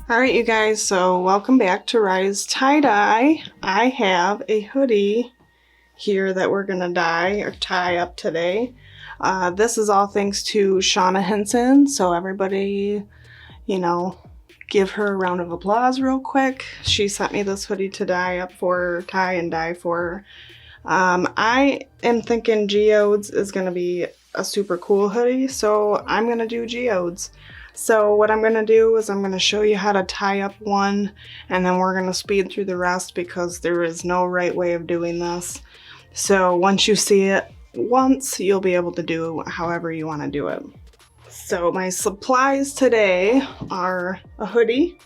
Alright you guys, so welcome back to Riahs tie-dye. I have a hoodie here that we're gonna dye or tie up today. This is all thanks to Shauna Henson, so everybody, you know, give her a round of applause real quick. She sent me this hoodie to dye up for, tie and dye for. I am thinking Geodes is gonna be a super cool hoodie, so I'm gonna do Geodes. So what I'm going to do is I'm going to show you how to tie up one, and then we're going to speed through the rest because there is no right way of doing this. So once you see it once, you'll be able to do however you want to do it. So my supplies today are a hoodie,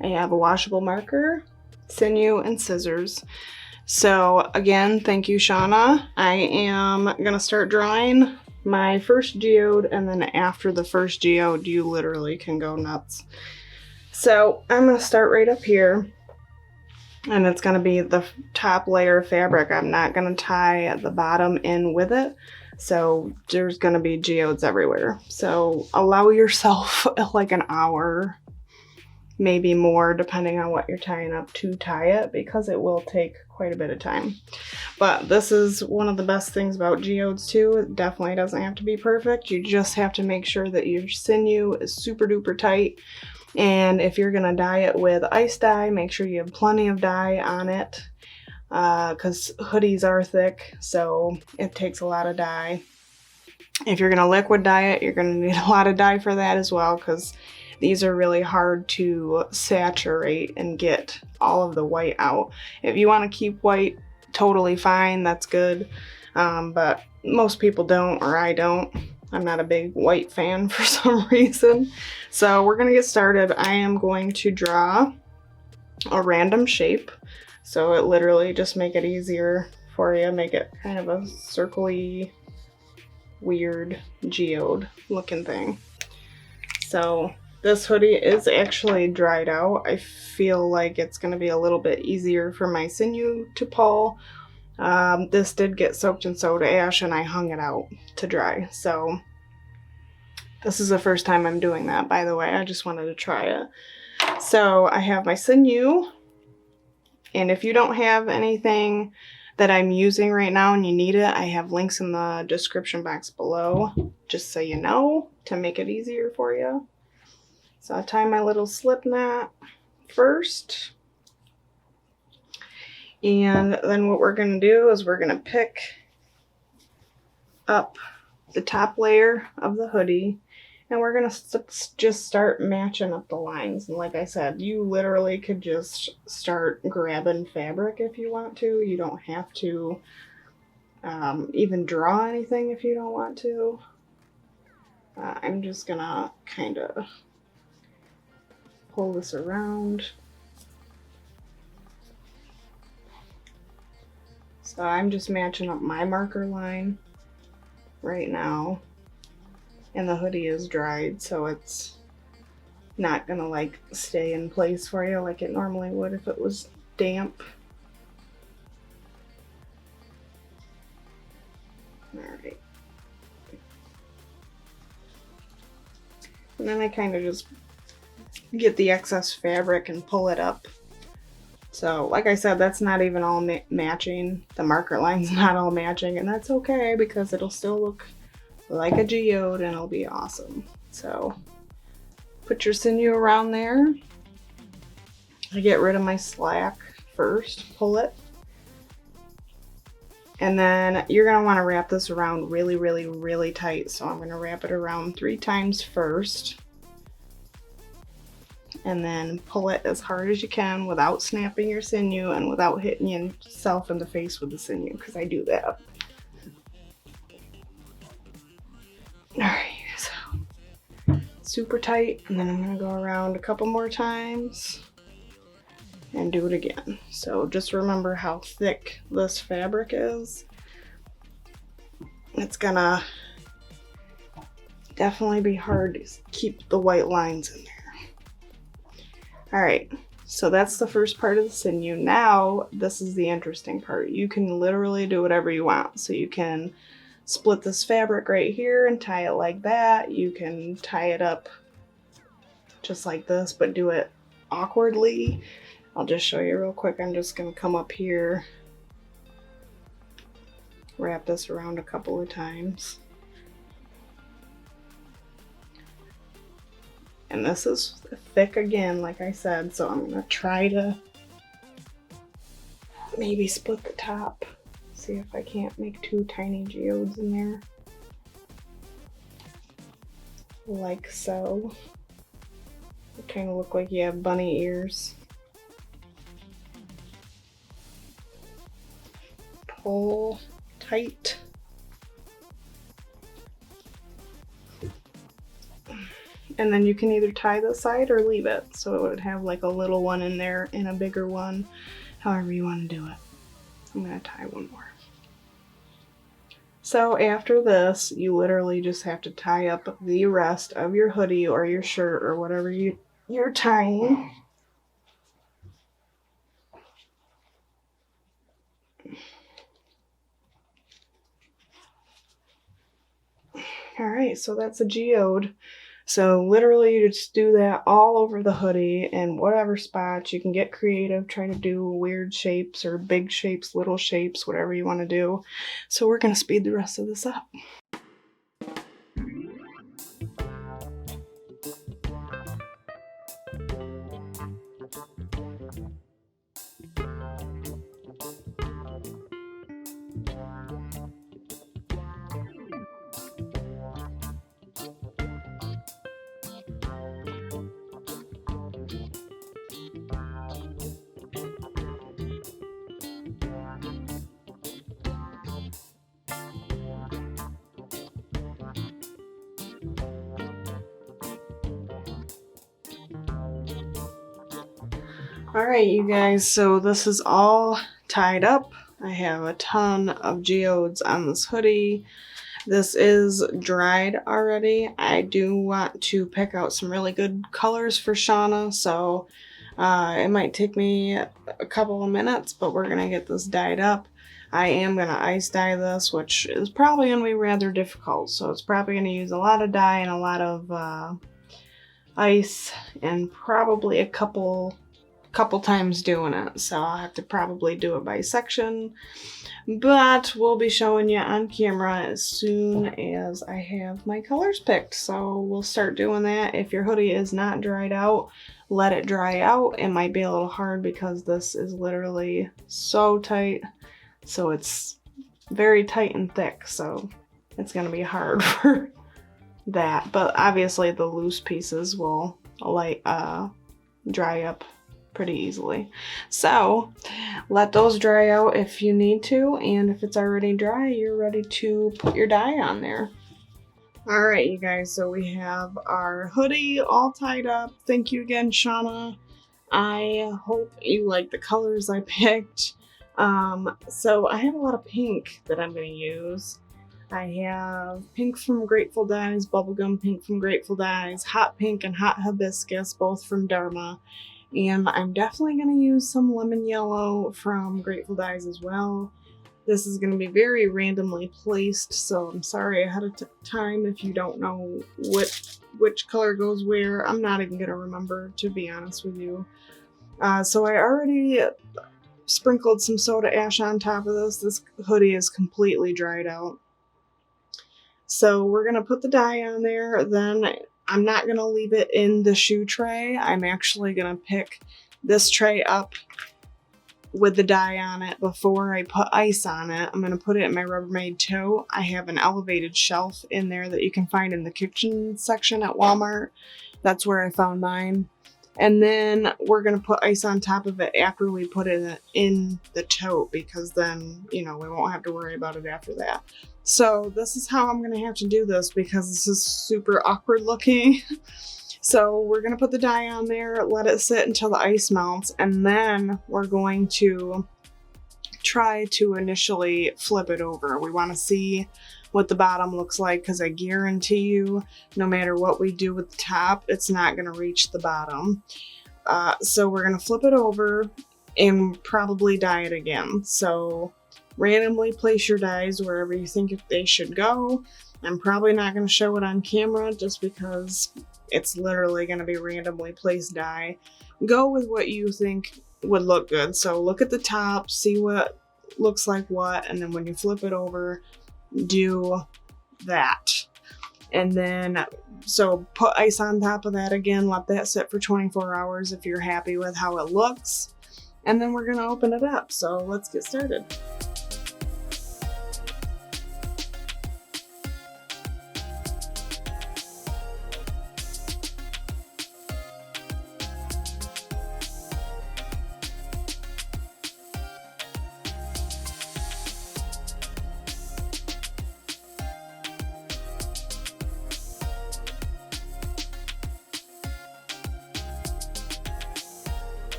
I have a washable marker, Sinew, and scissors. So again, thank you Shauna. I am going to start drawing my first geode, and then after the first geode you literally can go nuts. So I'm going to start right up here, and it's going to be the top layer of fabric. I'm not going to tie the bottom in with it, so there's going to be geodes everywhere. So allow yourself like an hour, maybe more, depending on what you're tying up, to tie it, because it will take quite a bit of time. But this is one of the best things about geodes too. It definitely doesn't have to be perfect. You just have to make sure that your sinew is super duper tight. And if you're gonna dye it with ice dye, make sure you have plenty of dye on it, because hoodies are thick, so it takes a lot of dye. If you're gonna liquid dye it, you're gonna need a lot of dye for that as well, because these are really hard to saturate and get all of the white out. If you want to keep white, totally fine, that's good. But most people don't, or I don't. I'm not a big white fan for some reason. So we're going to get started. I am going to draw a random shape. So it literally just make it easier for you. Make it kind of a circle-y, weird geode looking thing. So this hoodie is actually dried out. I feel like it's going to be a little bit easier for my sinew to pull. This did get soaked in soda ash and I hung it out to dry. So this is the first time I'm doing that, by the way. I just wanted to try it. So I have my sinew, and if you don't have anything that I'm using right now and you need it, I have links in the description box below, just so you know, to make it easier for you. So I tie my little slip knot first. And then what we're going to do is we're going to pick up the top layer of the hoodie, and we're going to just start matching up the lines. And like I said, you literally could just start grabbing fabric if you want to. You don't have to even draw anything if you don't want to. I'm just going to kind of pull this around. So I'm just matching up my marker line right now, and the hoodie is dried, so it's not gonna like stay in place for you like it normally would if it was damp. Alright. And then I kind of just get the excess fabric and pull it up. So like I said, that's not even all matching. The marker line's not all matching, and that's okay because it'll still look like a geode and it'll be awesome. So put your sinew around there. I get rid of my slack first, pull it. And then you're gonna wanna wrap this around really, really, really tight. So I'm gonna wrap it around 3 times first, and then pull it as hard as you can without snapping your sinew and without hitting yourself in the face with the sinew, because I do that. Alright, so super tight, and then I'm going to go around a couple more times and do it again. So just remember how thick this fabric is. It's gonna definitely be hard to keep the white lines in there. Alright, so that's the first part of the sinew. Now, this is the interesting part. You can literally do whatever you want. So you can split this fabric right here and tie it like that. You can tie it up just like this, but do it awkwardly. I'll just show you real quick. I'm just going to come up here, wrap this around a couple of times. And this is thick again, like I said, so I'm going to try to maybe split the top. See if I can't make 2 tiny geodes in there. Like so. They kind of look like you have bunny ears. Pull tight. And then you can either tie this side or leave it, so it would have like a little one in there and a bigger one, however you want to do it. I'm going to tie one more. So after this, you literally just have to tie up the rest of your hoodie or your shirt or whatever you're tying. Alright, so that's a geode. So literally you just do that all over the hoodie in whatever spots. You can get creative, try to do weird shapes or big shapes, little shapes, whatever you want to do. So we're going to speed the rest of this up. Alright, you guys, so this is all tied up. I have a ton of geodes on this hoodie. This is dried already. I do want to pick out some really good colors for Shauna, so it might take me a couple of minutes, but we're going to get this dyed up. I am going to ice dye this, which is probably going to be rather difficult, so it's probably going to use a lot of dye and a lot of ice and probably a couple times doing it, so I'll have to probably do it by section, but we'll be showing you on camera as soon as I have my colors picked. So we'll start doing that. If your hoodie is not dried out, let it dry out. It might be a little hard because this is literally so tight, so it's very tight and thick, so it's gonna be hard for that, but obviously the loose pieces will dry up pretty easily. So let those dry out if you need to, and if it's already dry, you're ready to put your dye on there. Alright, you guys, so we have our hoodie all tied up. Thank you again, Shauna. I hope you like the colors I picked. So I have a lot of pink that I'm going to use. I have pink from Grateful Dyes, bubblegum pink from Grateful Dyes, hot pink and hot hibiscus, both from Dharma. And I'm definitely going to use some lemon yellow from Grateful Dyes as well. This is going to be very randomly placed, so I'm sorry ahead of time if you don't know which color goes where. I'm not even going to remember, to be honest with you. So I already sprinkled some soda ash on top of this. This hoodie is completely dried out. So we're going to put the dye on there, then I'm not going to leave it in the shoe tray. I'm actually going to pick this tray up with the dye on it before I put ice on it. I'm going to put it in my Rubbermaid tote. I have an elevated shelf in there that you can find in the kitchen section at Walmart. That's where I found mine. And then we're going to put ice on top of it after we put it in the tote, because then, you know, we won't have to worry about it after that. So this is how I'm going to have to do this because this is super awkward looking. So we're going to put the dye on there, let it sit until the ice melts, and then we're going to try to initially flip it over. We want to see what the bottom looks like, because I guarantee you, no matter what we do with the top, it's not going to reach the bottom. So we're going to flip it over and probably dye it again. So randomly place your dyes wherever you think they should go. I'm probably not going to show it on camera just because it's literally going to be randomly placed dye. go with what you think would look good. So look at the top, see what looks like what, and then when you flip it over, do that. And then, so put ice on top of that again, let that sit for 24 hours if you're happy with how it looks. And then we're gonna open it up. So let's get started.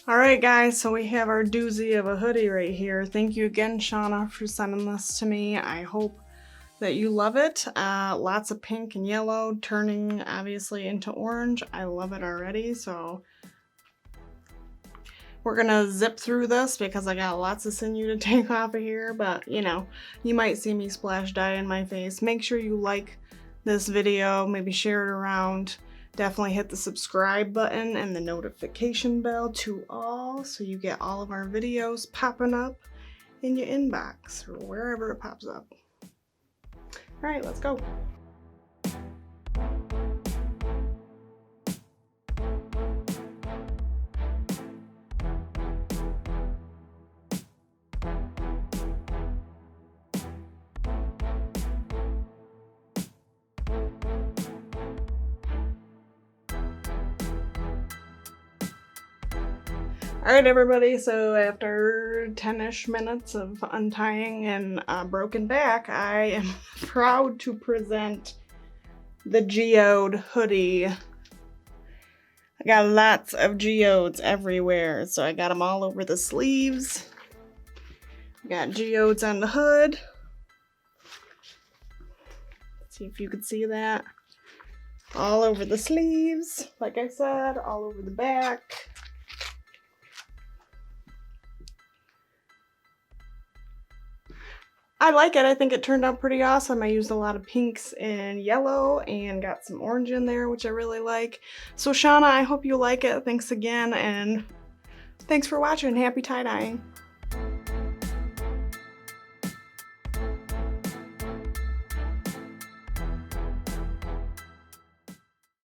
Alright guys, so we have our doozy of a hoodie right here. Thank you again, Shauna, for sending this to me. I hope that you love it. Lots of pink and yellow, turning obviously into orange. I love it already, so we're gonna zip through this because I got lots of sinew to take off of here, but you know, you might see me splash dye in my face. Make sure you like this video, maybe share it around. Definitely hit the subscribe button and the notification bell to all so you get all of our videos popping up in your inbox or wherever it pops up. All right, let's go. Alright everybody, so after 10-ish minutes of untying and broken back, I am proud to present the Geode hoodie. I got lots of geodes everywhere, so I got them all over the sleeves. Got geodes on the hood. Let's see if you can see that. All over the sleeves, like I said, all over the back. I like it. I think it turned out pretty awesome. I used a lot of pinks and yellow and got some orange in there, which I really like. So Shauna, I hope you like it. Thanks again, and thanks for watching. Happy tie-dyeing.